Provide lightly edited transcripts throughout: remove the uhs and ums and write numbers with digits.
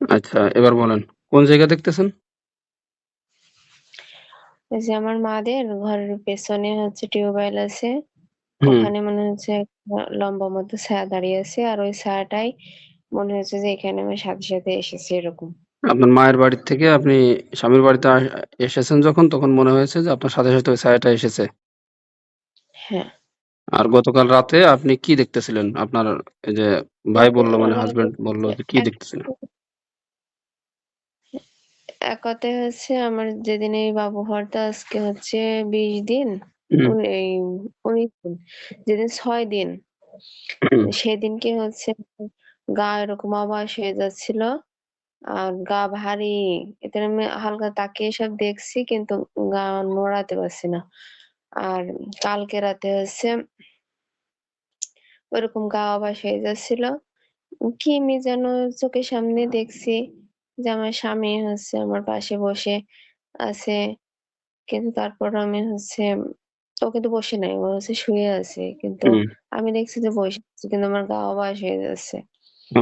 আচ্ছা, এবার বলেন কোন জায়গা দেখতেছেন? ওই যে আমার মাদের ঘরের পেছনে হচ্ছে টিউবওয়েল আছে। হুম। ওখানে মনে হচ্ছে একটা লম্বা মতো ছায়া দাঁড়িয়ে আছে। আর ওই ছায়াটাই মনে হচ্ছে যে এখানে আমার সাথে, সাথে এসেছে এরকম। আপনার মায়ের বাড়ির থেকে আপনি স্বামীর বাড়িতে এসেছেন যখন তখন মনে হয়েছে যে আপনার সাথে, সাথে ওই ছায়াটা এসেছে। হ্যাঁ। আর গতকাল রাতে আপনি কি দেখতেছিলেন? আপনার এই যে ভাই বলল মানে রাতে হাসব্যান্ড বলল যে কি এক দেখতেছিলেন? এক কথায় হচ্ছে আমার যেদিন এই বাবু হওয়ারটা আজকে হচ্ছে ২০ দিন, হুম, এই ১৯ দিন। যেদিন ৬ দিন, হুম, সেদিনকে হচ্ছে গা এরকম অবশ হয়ে যাচ্ছিল। আর গা ভারী। এতে আমি হালকা তাকিয়ে সব দেখছি কিন্তু গা নড়াতে পারছি না। আর কালকে রাতে হচ্ছে ওইরকম গা অবশ হয়ে যাচ্ছিল। কি আমি যেন চোখের সামনে দেখছি যে আমার স্বামী হচ্ছে আমার পাশে বসে আছে। কিন্তু তারপর আমি হচ্ছে ও কিন্তু বসে নাই। ও হচ্ছে শুয়ে আছে। কিন্তু হুম। আমি দেখছি যে বসে আছে কিন্তু আমার গা অবশ হয়ে যাচ্ছে। ও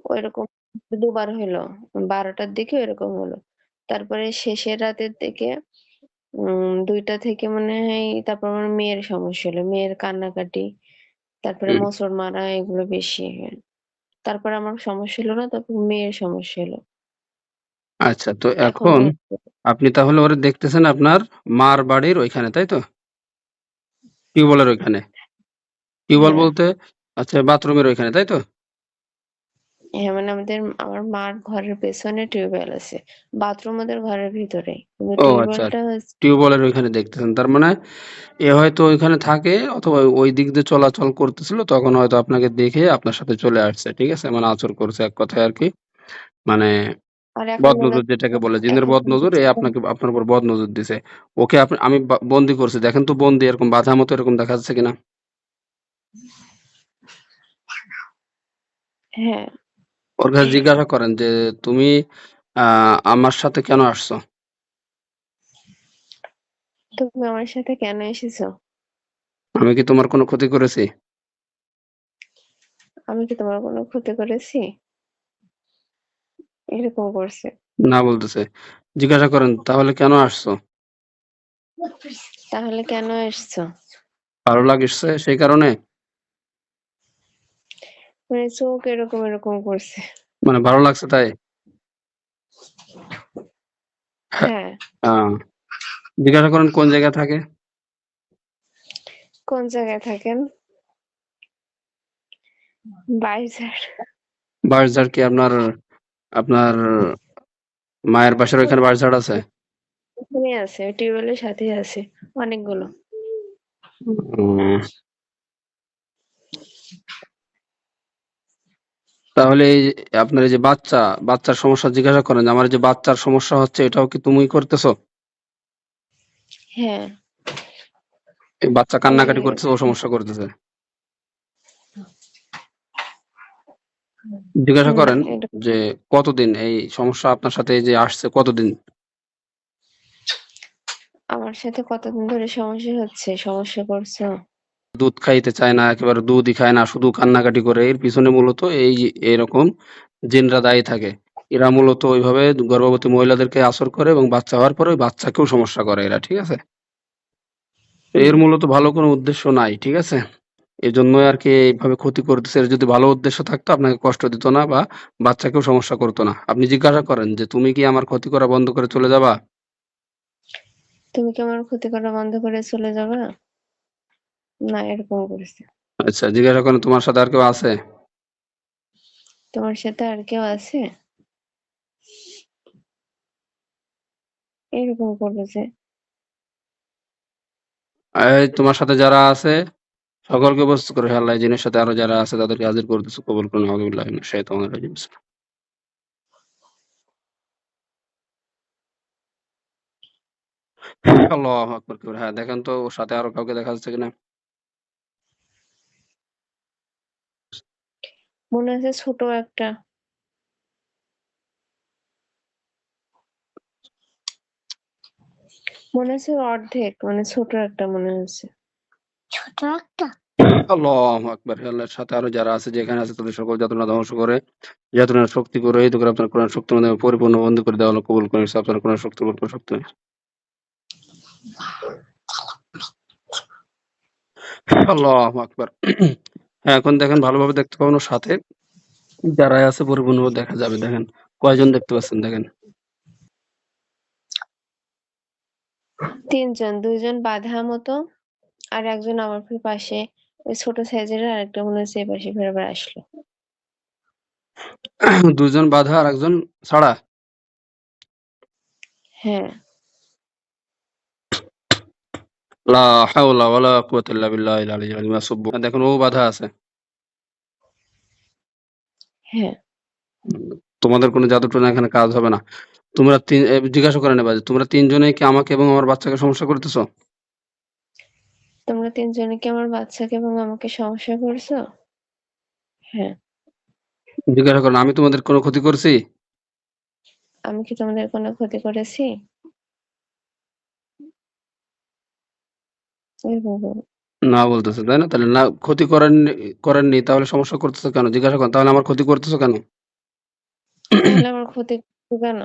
ওইরকম ২ বার হইলো। ১২ টার দিকে ওইরকম হলো। তারপরে শেষের রাতের দিকে ২ টা থেকে মনে হয় তারপর আমার মেয়ের সমস্যা হলো। মেয়ের কান্নাকাটি, তারপরে হুম। মোচড় মারা এগুলো বেশি। তারপরে আমার সমস্যা হলো না, তারপর মেয়ের সমস্যা হলো। আচ্ছা তো এখন এখন হচ্ছে আপনি তাহলে ওরে দেখতেছেন আপনার মার বাড়ির ওইখানে, তাই তো? টিউবওয়েলের ওইখানে। টিউবওয়েল হ্যাঁ, বলতে আচ্ছা বাথরুমের ওইখানে, তাই তো? হ্যাঁ, মানে আমার মার ঘরের পেছনে টিউবওয়েল আছে। বাথরুম ওদের ঘরের ভিতরেই। কিন্তু ও আচ্ছা। টিউবওয়েলটা হচ্ছে টিউবওয়েলের ওইখানে দেখতেছেন। তার মানে এ হয়তো ওইখানে থাকে অথবা ওই দিক দিয়ে চলাচল করতেছিল তখন হয়তো আপনাকে দেখে আপনার সাথে চলে আসছে। ঠিক আছে? মানে আঁচড় করছে এক কথায় আরকি। মানে আর এখন মনে বদনজর যেটাকে বলে জিনের এখন মনে বদনজর হচ্ছে আপনার উপর বদনজর দিছে। ওকে আমি বন্দী করছি। দেখেন তো বন্দী এরকম বাঁধা মতো এরকম দেখা যাচ্ছে কিনা? হ্যাঁ, ওর কাছে জিজ্ঞাসা করেন যে, "তুমি আ আমার সাথে কেন আসছো?" তুমি আমার সাথে কেন এসেছো? আমি কি তোমার কোনো ক্ষতি করেছি? আমি কি তোমার কোনো ক্ষতি করেছি? এরকম করছে। না বলতেছে। জিজ্ঞাসা করেন, "তাহলে কেন আসছো?" তাহলে কেন এসছো? ভালো লাগছে সেই কারণে? মানে চোখ এরকম, এরকম করছে। মানে ভালো লাগছে তাই? হ্যাঁ। হ্যাঁ, আ জিজ্ঞাসা করেন কোন জায়গায় থাকে? কোন জায়গায় থাকেন? বাইজার। বাঁশঝাড় কি আপনার মায়ের বাসার ওইখানে বাঁশঝাড় আছে? ওখানেই আছে। টিউবওয়েলের সাথেই আছে অনেকগুলো। উম তাহলে এই যে আপনার এই যে বাচ্চার সমস্যা জিজ্ঞাসা করেন যে, "আমার এই যে বাচ্চার সমস্যা হচ্ছে এটাও কি তুমিই করতেছো?" হ্যাঁ, এই বাচ্চা আমি কান্নাকাটি করতেছে, ও সমস্যা করতেছে। জিজ্ঞাসা হুম, করেন এটা যে, "কতদিন এই সমস্যা আপনার সাথে এই যে আসছে কতদিন?" আমার সাথে কতদিন ধরে সমস্যা হচ্ছে? সমস্যা করছো? দুধ খাইতে চায় না, একেবারে দুধই খায় না, শুধু কান্নাকাটি করে। এর পিছনে মূলত এরকম জিনরা দায়ী থাকে। এরা মূলত ওইভাবে গর্ভবতী মহিলাদেরকে আসর করে এবং বাচ্চা হওয়ার পরে ওই বাচ্চাকেও সমস্যা করে এরা, ঠিক আছে? হুম, এর মূলত ভালো কোনো উদ্দেশ্য নাই, ঠিক আছে? এজন্যই আরকি এইভাবে ক্ষতি করতেছে। এর যদি ভালো উদ্দেশ্য থাকতো আপনাকে কষ্ট দিত না বা বাচ্চাকেও সমস্যা করত না। আপনি জিজ্ঞাসা করেন যে, "তুমি কি আমার ক্ষতি করা বন্ধ করে চলে যাবা?" তুমি কি আমার ক্ষতি করা বন্ধ করে চলে যাবা? না, এরকম করেছে। আচ্ছা, জিজ্ঞাসা করেন, "তোমার সাথে আর কেউ আছে?" তোমার সাথে আর কেউ আছে? এরকম করেছে। এই তোমার সাথে যারা আছে সকলকে উপস্থিত করে আল্লাহ জিনের সাথে আরো যারা আছে তাদেরকে হাজির করতেছে কবুল করুন আউযুবিল্লাহি মিনাশ শাইতানির রাজিম। আল্লাহু আকবার কবিরা। হ্যাঁ, দেখেন তো ওর সাথে আরো কাউকে দেখা যাচ্ছে কিনা? মনে হচ্ছে ছোট একটা। মনে হচ্ছে অর্ধেক মানে ছোট একটা মনে হচ্ছে। ছোট একটা? আল্লাহু আকবার। হে আল্লাহর সাথে আরো যারা আছে যেখানে আছে তাদের সকল যাতনা ধ্বংস করে, যাতনার শক্তি রহিত করে আপনার কোরআন শক্তির মাধ্যমে পরিপূর্ণ বন্ধ করে দেওয়া হলো কবুল করেন। আপনার কোরআন শক্তির উপর কোনো শক্তি নেই। আল্লাহু আকবার। হ্যাঁ, এখন দেখেন ভালোভাবে দেখতে পাবেন ওর সাথে যারাই আছে পরিপূর্ণভাবে দেখা যাবে। দেখেন কয়জন দেখতে পাচ্ছেন দেখেন। ৩ জন, ২ জন বাঁধা মতো আর একজন আমার পাশে ওই ছোট সাইজের আরেকটা মনে হচ্ছে এপাশে ফের আবার আসলো। ২ জন বাঁধা আর একজন ছাড়া? হ্যাঁ। লা হাওলা ওয়ালা কুওয়াতা ইল্লা বিল্লাহিল আলিয়্যিল আযীম। দেখেন ও বাঁধা আছে। হ্যাঁ। তোমাদের কোনো জাদু-টোনা এখানে কাজ হবে না। তোমরা জিজ্ঞাসা করেন এবার, তোমরা ৩ জনেই কি আমাকে এবং আমার বাচ্চাকে সমস্যা করতেছো? তোমরা ৩ জনে কি আমার বাচ্চাকে এবং আমাকে সমস্যা করছো? হ্যাঁ। জিজ্ঞাসা করেন, আমি তোমাদের কোনো ক্ষতি করছি? আমি কি তোমাদের কোনো ক্ষতি করেছি? এরকম বলো। না বলতেছে, তাই না? তাহলে না ক্ষতি করেননি তাহলে সমস্যা করতেছো কেন? জিজ্ঞাসা করেন, তাহলে আমার ক্ষতি করতেছো কেন? তাহলে আমার ক্ষতি করছো কেন?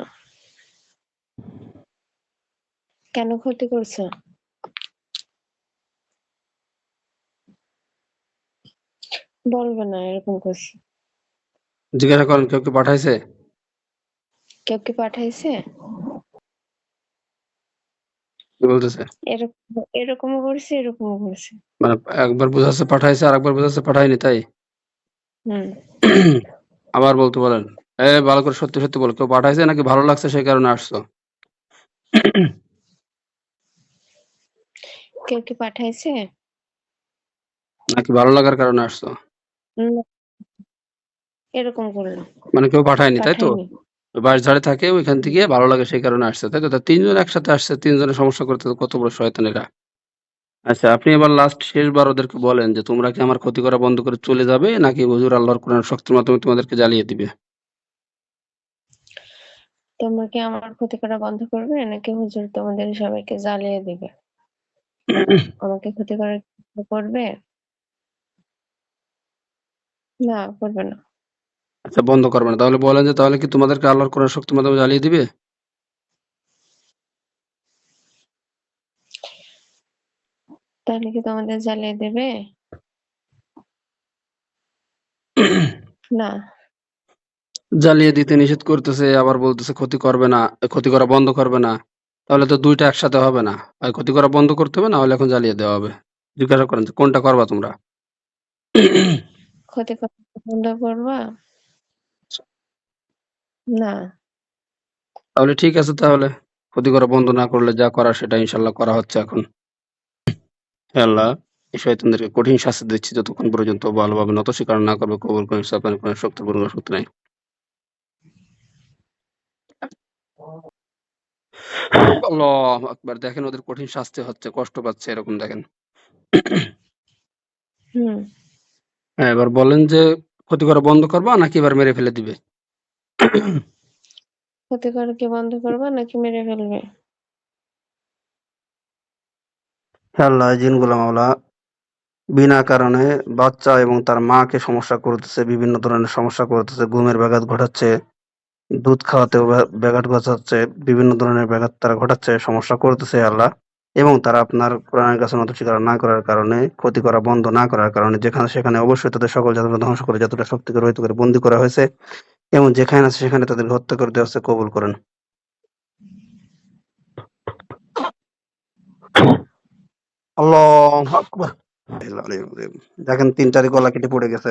কেন ক্ষতি করছো? বলবে না এরকম করছি। জিজ্ঞাসা করেন কেউ কি পাঠাইছে? কেউ কি পাঠাইছে? কি বলতেছে? এরকমও করছি, এরকমও করছি। মানে একবার বুঝাচ্ছে পাঠাইছে, আরেকবার বুঝাচ্ছে পাঠায়নি, তাই? হুম। আবার বলতে বলেন। ভালো করে সত্যি, সত্যি বলো। কেউ পাঠাইছে নাকি ভালো লাগছে সেই কারণে আসছো? কেউ কি পাঠাইছে? নাকি ভালো লাগার কারণে আসছো? না, এরকম করলো। মানে কেউ পাঠায়নি, তাই তো? পাঠায়নি। ওই বাঁশঝাড়ে থাকে ওইখান থেকে ভালো লাগে সেই কারণে আসছে, তাই তো? তা ৩ জন একসাথে আসছে, ৩ জনের সমস্যা করতে তো কত বড় শয়তান এরা। আচ্ছা, আপনি এবার লাস্ট শেষবার ওদেরকে বলেন যে, তোমরা কি আমার ক্ষতি করা বন্ধ করে চলে যাবে নাকি হুজুর আল্লাহর কোরআনের শক্তির মাধ্যমে তোমাদেরকে জ্বালিয়ে দিবে? তোমরা কি আমার ক্ষতি করা বন্ধ করবে নাকি হুজুর তোমাদের সবাইকে জ্বালিয়ে দিবে? আমাকে ক্ষতি করার চেষ্টা করবে? না, করবে না। আচ্ছা, বন্ধ করবে না। তাহলে বলেন যে তাহলে কি তোমাদেরকে আল্লাহর কোরআনের শক্তির মাধ্যমে জ্বালিয়ে দিবে? তাহলে কি তোমাদের জ্বালিয়ে দেবে? না। জ্বালিয়ে দিতে নিষেধ করতেছে, আবার বলতেছে ক্ষতি করবে না, ক্ষতি করা বন্ধ করবে না। তাহলে তো ২ টা একসাথে হবে না। হয় ক্ষতি করা বন্ধ করতে হবে, না হলে এখন জ্বালিয়ে দেওয়া হবে। জিজ্ঞাসা করেন যে কোনটা করবা তোমরা? ক্ষতি করা বন্ধ করবা? না। তাহলে ঠিক আছে তাহলে। ক্ষতি করা বন্ধ না করলে যা করার সেটা ইনশাআল্লাহ করা হচ্ছে এখন। হে আল্লাহ, এই শয়তানদেরকে কঠিন শাস্তি দিচ্ছি যতক্ষণ পর্যন্ত ভালোভাবে নত স্বীকার না করবে কবুল করেন। আপনার কোন শক্তির কোনো শক্তি নাই। আল্লাহু আকবার। দেখেন ওদের কঠিন শাস্তি হচ্ছে, কষ্ট পাচ্ছে এরকম দেখেন। হুম। হ্যাঁ, এবার বলেন যে ক্ষতি করা বন্ধ করবা নাকি এবার মেরে ফেলে দিবে? ক্ষতি করা কি বন্ধ করবা নাকি মেরে ফেলবে? হে আল্লাহ, এই জিনগুলো মাওলা বিনা কারণে বাচ্চা এবং তার মাকে সমস্যা করতেছে, বিভিন্ন ধরনের সমস্যা করতেছে, ঘুমের ব্যাঘাত ঘটাচ্ছে, দুধ খাওয়াতেও ব্যাঘাত ঘটাচ্ছে, বিভিন্ন ধরনের ব্যাঘাত তারা ঘটাচ্ছে, সমস্যা করতেছে হে আল্লাহ। এবং তারা আপনার কোরআনের কাছে নত স্বীকার না করার কারণে, ক্ষতি করা বন্ধ না করার কারণে যেখানে সেখানে অবশ্যই তাদের সকল যাতনা ধ্বংস করে যতটা শক্তিকে রহিত করে বন্দী করা হয়েছে এবং যেখানে আছে সেখানে তাদেরকে হত্যা করে দেওয়া হচ্ছে, কবুল করেন। আল্লাহু আকবার। দেখেন ৩ টারই গলা কেটে পড়ে গেছে।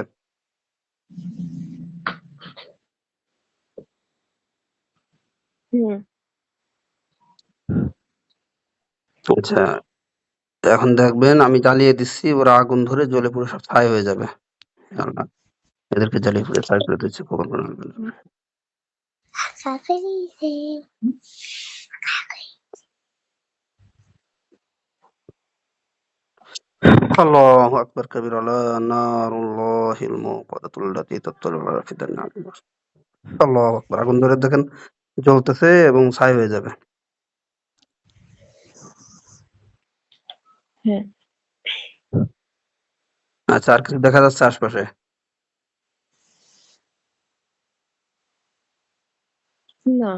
হুম। আচ্ছা, এখন দেখবেন আমি জ্বালিয়ে দিচ্ছি, ওরা আগুন ধরে জ্বলে পুড়ে সব ছাই হয়ে যাবে। আল্লাহ এদেরকে জ্বালিয়ে পুড়ে ছাই করে দিচ্ছি, কবুল করেন। আল্লাহু আকবার কবিরা লা নারুল্লাহিল মুকাদ্দাতুল লাতী তাত্তালি'উ আলা আফইদান নার। আল্লাহু আকবার। আগুন ধরে দেখেন জ্বলতেছে এবং ছাই হয়ে যাবে। হ্যাঁ। আচ্ছা, আর কিছু দেখা যাচ্ছে আশপাশে? না,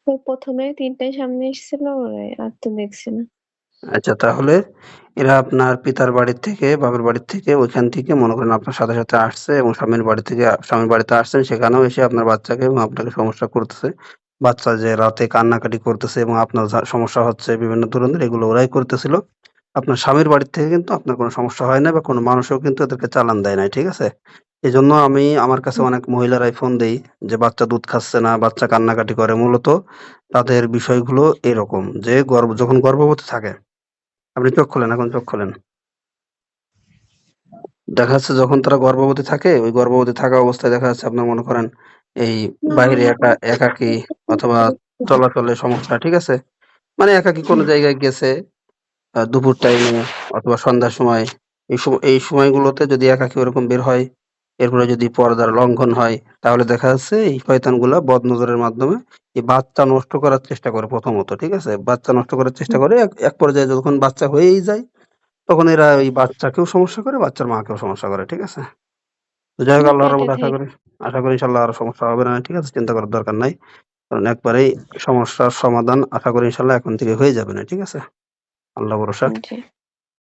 ওই ১ম এ ৩ টাই সামনে এসেছিল আর তো দেখছি না। আচ্ছা, তাহলে এরা আপনার পিতার বাড়ির থেকে, বাপের বাড়ির থেকে, ওইখান থেকে মনে করেন আপনার সাথে, সাথে আসছে এবং স্বামীর বাড়ি থেকে স্বামীর বাড়িতে আসছেন, সেখানেও এসে আপনার বাচ্চাকে এবং আপনাকে সমস্যা করতেছে। বাচ্চা যে রাতে কান্নাকাটি করতেছে এবং আপনার সমস্যা হচ্ছে বিভিন্ন ধরনের, এগুলো ওরাই করতেছিল। আপনার স্বামীর বাড়ির থেকে কিন্তু আপনার কোনো সমস্যা হয় নাই বা কোনো মানুষও কিন্তু এদেরকে চালান দেয় নাই। ঠিক আছে? এজন্য আমি আমার কাছে হুম, অনেক মহিলারাই ফোন দেই যে বাচ্চা দুধ খাচ্ছে না, বাচ্চা কান্নাকাটি করে। মূলত তাদের বিষয়গুলো এরকম যে যখন গর্ভবতী থাকে, আপনি চোখ খোলেন, এখন চোখ খোলেন। দেখা যাচ্ছে যখন তারা গর্ভবতী থাকে, ওই গর্ভবতী থাকা অবস্থায় দেখা যাচ্ছে আপনার মনে করেন এই বাইরে একাকী অথবা চলাচলে সমস্যা, ঠিক আছে? মানে একাকী কোনো জায়গায় গেছে দুপুর টাইমে অথবা সন্ধ্যার সময়, এই সময়গুলোতে যদি একাকী ওরকম বের হয়, এরপরে যদি পর্দার লঙ্ঘন হয়, তাহলে দেখা যাচ্ছে এই শয়তানগুলা বদনজরের মাধ্যমে এই বাচ্চা নষ্ট করার চেষ্টা করে প্রথমত, ঠিক আছে? বাচ্চা নষ্ট করার চেষ্টা হুম, করে এক পর্যায়ে যখন বাচ্চা হয়েই যায়, তখন এরা ওই বাচ্চাকেও সমস্যা করে, বাচ্চার মাকেও সমস্যা করে, ঠিক আছে? তো যাই হোক, না আল্লাহর পেটে রহমতে থেকে আশা করি ইনশাআল্লাহ আর সমস্যা হবে না, ঠিক আছে? চিন্তা করার দরকার নাই। কারণ একবারেই সমস্যার সমাধান আশা করি ইনশাআল্লাহ এখন থেকে হয়ে যাবে না, ঠিক আছে? আল্লাহ ভরসা। জি।